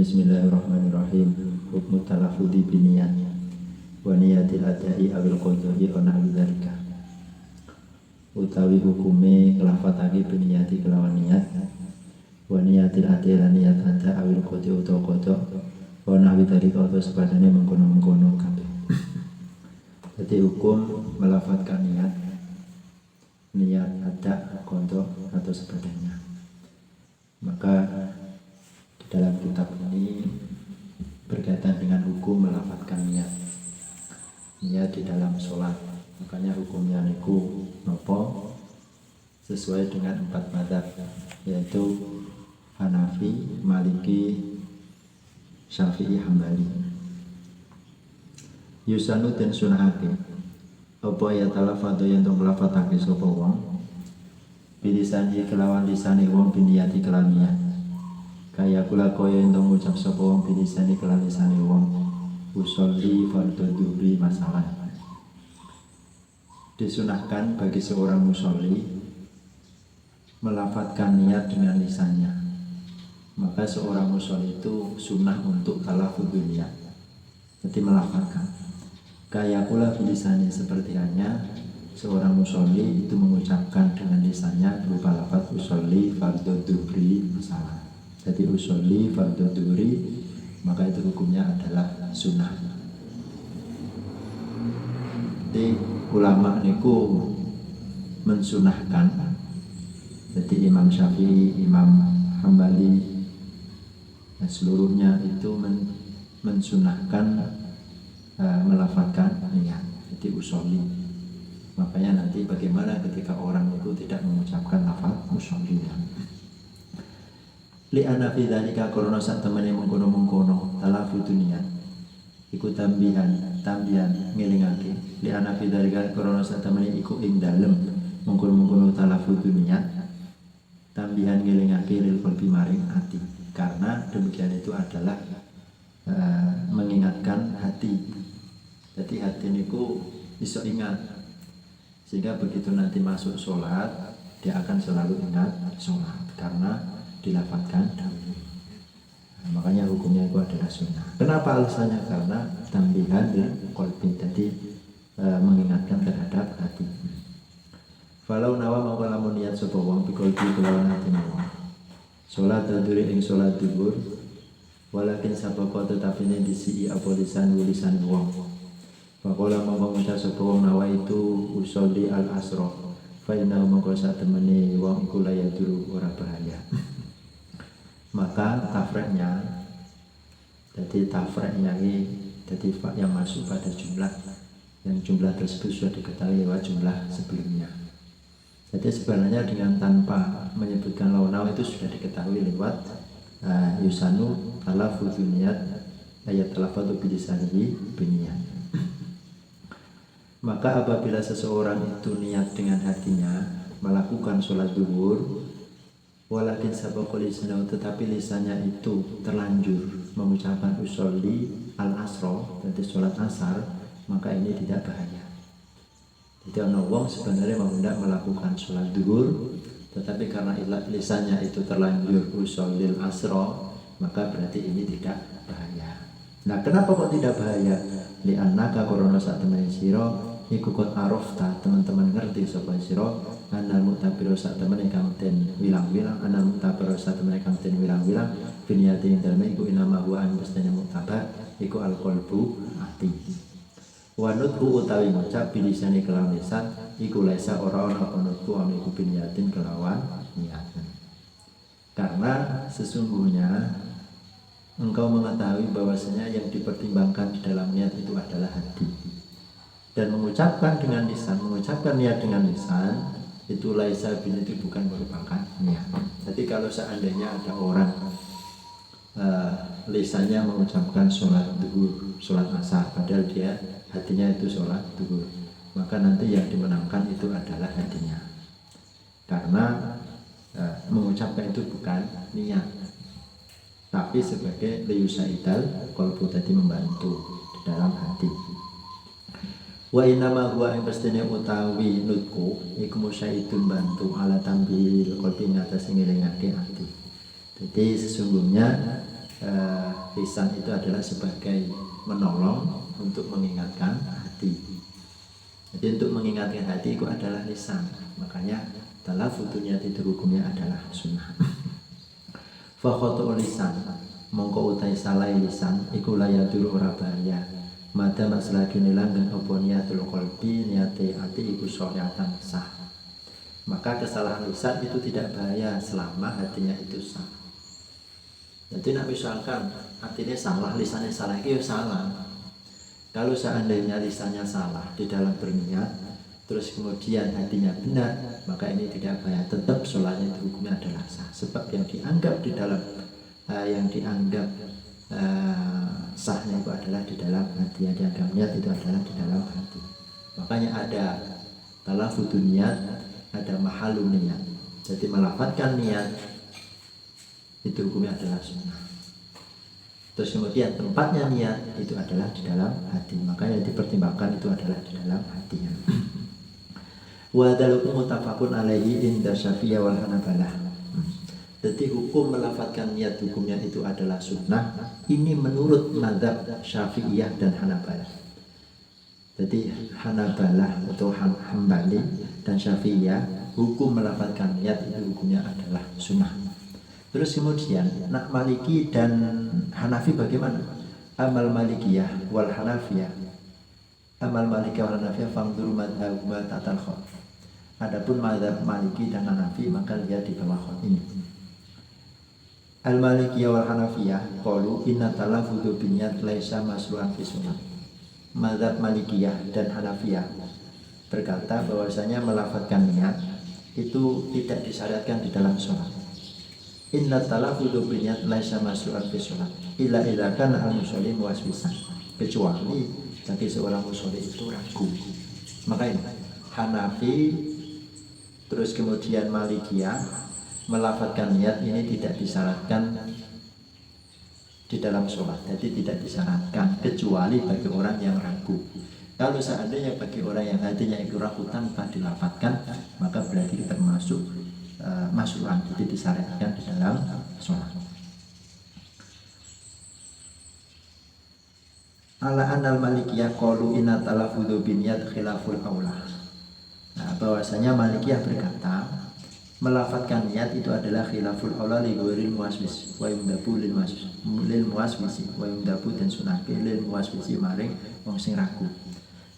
Bismillahirrahmanirrahim. Hukmu talafudzi biniyat wa niyatil adai awil qadhi ana bidzalika. Utawi hukume nglafatake biniyati kelawan niat wa niyatil adai lan niat ada awil qadhi utawa qadha ana bidzalika utawa sepadane mengkono-mengkono kabeh. Jadi hukum melafatkan niat ada qadha atau sebagainya. Maka dalam kitab ini berkaitan dengan hukum melafatkan niat di dalam sholat. Makanya hukumnya niku nopo sesuai dengan 4 mazhab, yaitu Hanafi, Maliki, Syafi'i, Hambali. Yusanu den sunahake apa ya talafadho yang tung melafatake sapa wong bilisani kelawan lisane wong biniyati kelawan niat. Kaya kula kaya entong ngucap sapa wong bilisane kelawan lisane wong usolli fardhu dhuhri masalah. Disunahkan bagi seorang musolli melafatkan niat dengan lisannya. Maka seorang musolli itu sunnah untuk talafudz niat. Jadi melafatkan. Kaya kula bilisane seperti hanya seorang musolli itu mengucapkan dengan lisannya berupa lafaz usolli fardhu dhuhri masalah. Jadi usolli fardhu dhuhri, maka itu hukumnya adalah sunnah. Jadi ulama niku mensunahkan. Jadi Imam Syafi'i, Imam Hambali, seluruhnya itu mensunahkan melafatkan niat. Jadi usolli. Makanya nanti bagaimana ketika orang itu tidak mengucapkan lafaz usolli. Li'anna fi dzalika karena sak temene mengkono-mengkono talafudz niat iku tambihan ngelingake. Li'anna fi dzalika karena sak temene iku ing dalem mengkono-mengkono talafudz niat tambihan ngelingake lil qalbi maring ati. Karena demikian itu adalah mengingatkan hati. Jadi hati niku iso ingat, sehingga begitu nanti masuk sholat dia akan selalu ingat sholat karena dilafatkan dahulu. Makanya hukumnya itu adalah sunnah. Kenapa alasannya? Karena tambihan dan qalbi, jadi mengingatkan terhadap hati. Falau nawa mangko lamun niat sapa wong biqalbi kelawan hati wong. Salat dzuri ing salat dhuwur walakin sabaqo tetapine disi apa lisan wong. Faqala mangko ngucap sapa wong nawa itu usolli al asra. Fa inna mangko satemene wong iku layaduru ora bahaya. Maka tafreknya, jadi tafreknya ini jadi yang masuk pada jumlah, yang jumlah tersebut sudah diketahui lewat jumlah sebelumnya. Jadi sebenarnya dengan tanpa menyebutkan lawan itu sudah diketahui lewat yusanu talafudz niat ayat talafadzu bilisanihi biniyat. Maka apabila seseorang itu niat dengan hatinya melakukan sholat zuhur, walakin sabaqo lisanah, tetapi lisannya itu terlanjur mengucapkan usolli al-asra, berarti sholat asar, maka ini tidak bahaya. Jadi orang wong sebenarnya mau tidak melakukan sholat zuhur, tetapi karena lisannya itu terlanjur usolli al-asra, maka berarti ini tidak bahaya. Nah, kenapa kok tidak bahaya? Li'annaka korona saat teman siro iku kot arafta, teman-teman ngerti sapa sira anal mutabiro sak temen ingkang den wilang-wilang, anal mutabiro sak temen ingkang den wilang-wilang biniyati ing dalem iku inama wa an mustane mutabar iku alqalbu ati. Wanuthu utawi ngucap bilisane kelawan lisan iku laisa ora ana nuthu ana iku biniyatin kelawan niat. Karena sesungguhnya engkau mengetahui bahwasanya yang dipertimbangkan di dalam niat itu adalah hati. Dan mengucapkan dengan lisan, mengucapkan niat dengan lisan itu laisa bin itu bukan merupakan niat. Jadi kalau seandainya ada orang lisannya mengucapkan sholat zuhur, sholat asar, padahal dia hatinya itu sholat zuhur, maka nanti yang dimenangkan itu adalah hatinya. Karena mengucapkan itu bukan niat, tapi sebagai liyusaidal qalbu, tadi membantu di dalam hati. Wa inama huwa yang pastine utawi nutku iku musyaidun bantu ala tambil qalbi ngatas ngelingake ati. Jadi sesungguhnya lisan itu adalah sebagai menolong untuk mengingatkan hati. Jadi untuk mengingatkan hati itu adalah lisan. Makanya talaffudzun niat itu hukumnya adalah sunnah. Fa khoto'ul lisan mongko utai salah lisan iku la yadur ora bahaya. Mada maslahake langgang apa niatul qalbi niate ati iku sholiatan sah. Maka kesalahan lisan itu tidak bahaya selama hatinya itu sah. Jadi nak misalkan hatinya salah, lisannya salah, itu salah. Kalau seandainya lisannya salah di dalam berniat, terus kemudian hatinya benar, maka ini tidak bahaya. Tetap sholatnya itu hukumnya adalah sah. Sebab yang dianggap di dalam sahnya itu adalah di dalam hati. Yang dianggap niat itu adalah di dalam hati. Makanya ada talaffudzun niat, ada mahalun niat. Jadi melafadzkan niat itu hukumnya adalah sunnah. Terus kemudian tempatnya niat itu adalah di dalam hati. Makanya dipertimbangkan itu adalah di dalam hatinya. Wa dalukum mutafaqun alaihi inda Syafi'iyah wal Hanabalah. Jadi hukum melafadzkan niat hukumnya itu adalah sunnah. Ini menurut mazhab Syafi'iyah dan Hanabalah. Jadi Hanabalah atau Hambali dan Syafi'iyah hukum melafadzkan niat itu hukumnya adalah sunnah. Terus kemudian nak Maliki dan Hanafi bagaimana? Amal Malikiyah wal Hanafiyah. Amal Malikiyah wal Hanafiyah fangduru madhabuma tatal khot. Adapun mazhab Maliki dan Hanafi maka lihat di bawah khot ini. Al Malikiyah wal Hanafiyah qalu inna talaffudzu binniyat laisa masru'an fi sunnah. Mazhab Malikiyah dan Hanafiyah berkata bahwasanya melafadzkan niat itu tidak disyaratkan di dalam sholat. Inna talaffudzu binniyat laisa masru'an fi sholat illa idza kana al-musholli muwaswisan, kecuali bagi seorang musholli itu ragu. Maka ini Hanafi terus kemudian Malikiyah melafadzkan niat ini tidak disyaratkan di dalam sholat. Jadi tidak disyaratkan kecuali bagi orang yang ragu. Kalau seandainya bagi orang yang hatinya itu ragu tanpa dilafadzkan, maka berarti termasuk masru'an, jadi disyariatkan di dalam sholat. Ala anal Malikiyah qalu inna talaffudzu binniyat khilaful aula. Nah, bahwasanya Malikiyah berkata melafadzkan niat itu adalah khilaful aula li ghairil muwaswis wa yumdabu lil muwaswisi wa yumdabu dan sunake lil muwaswisi maring wong sing ragu.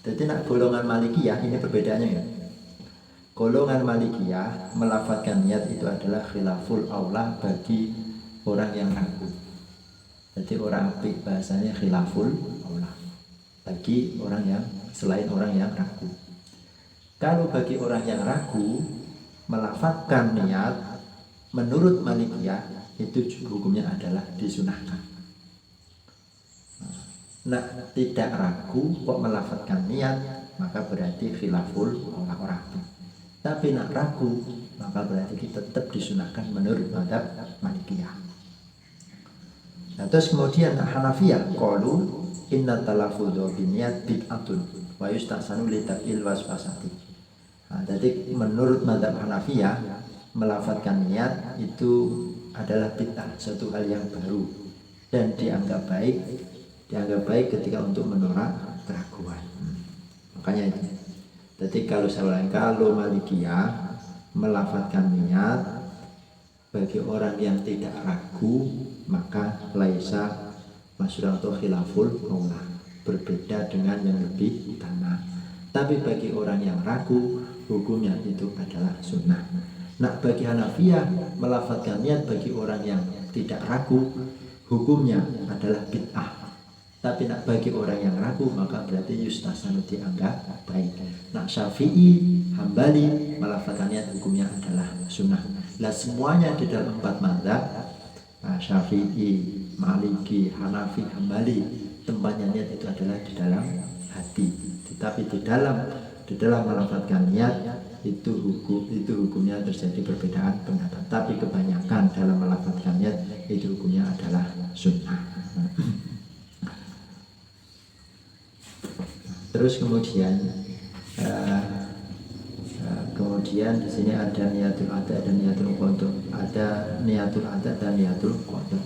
Jadi nak golongan Malikiyah ini perbedaannya ya. Golongan Malikiyah melafadzkan niat itu adalah khilaful aula bagi orang yang ragu. Jadi orang apik bahasanya khilaful aula bagi orang yang selain orang yang ragu. Kalau bagi orang yang ragu melafadzkan niat menurut Malikiyah itu hukumnya adalah disunahkan. Nah, tidak ragu kok melafadzkan niat maka berarti khilaful aula orang apik. Tapi nak ragu maka berarti kita tetap disunahkan menurut mazhab Malikiyah. Nah, terus kemudian Hanafiyah qalu inna talaffudzu binniyat bid'atun wa yustahsanu li taqil waswasati. Nah, jadi menurut mazhab Hanafiyah melafadzkan niat itu adalah bid'ah, suatu hal yang baru dan dianggap baik ketika untuk menolak keraguan. Makanya itu. Jadi kalau Malikiyah melafadzkan niat bagi orang yang tidak ragu maka laisa masru'an atau khilaful aula, berbeda dengan yang lebih utama. Tapi bagi orang yang ragu hukumnya itu adalah sunnah. Nah, bagi Hanafiyah melafadzkan niat bagi orang yang tidak ragu hukumnya adalah bid'ah. Tapi nak bagi orang yang ragu maka berarti yustahsanu dianggap baik. Nak Syafi'i, Hambali melafadzkan niat hukumnya adalah sunnah. Nah, semuanya di dalam 4 mazhab Syafi'i, Maliki, Hanafi, Hambali tempatnya niat itu adalah di dalam hati. Tetapi di dalam melafadzkan niat itu hukumnya terjadi perbedaan pendapat. Tapi kebanyakan dalam melafadzkan niat itu hukumnya adalah sunnah. Terus kemudian di sini ada niatul adat dan niatul qadar, ada niatul adat dan niatul qadar.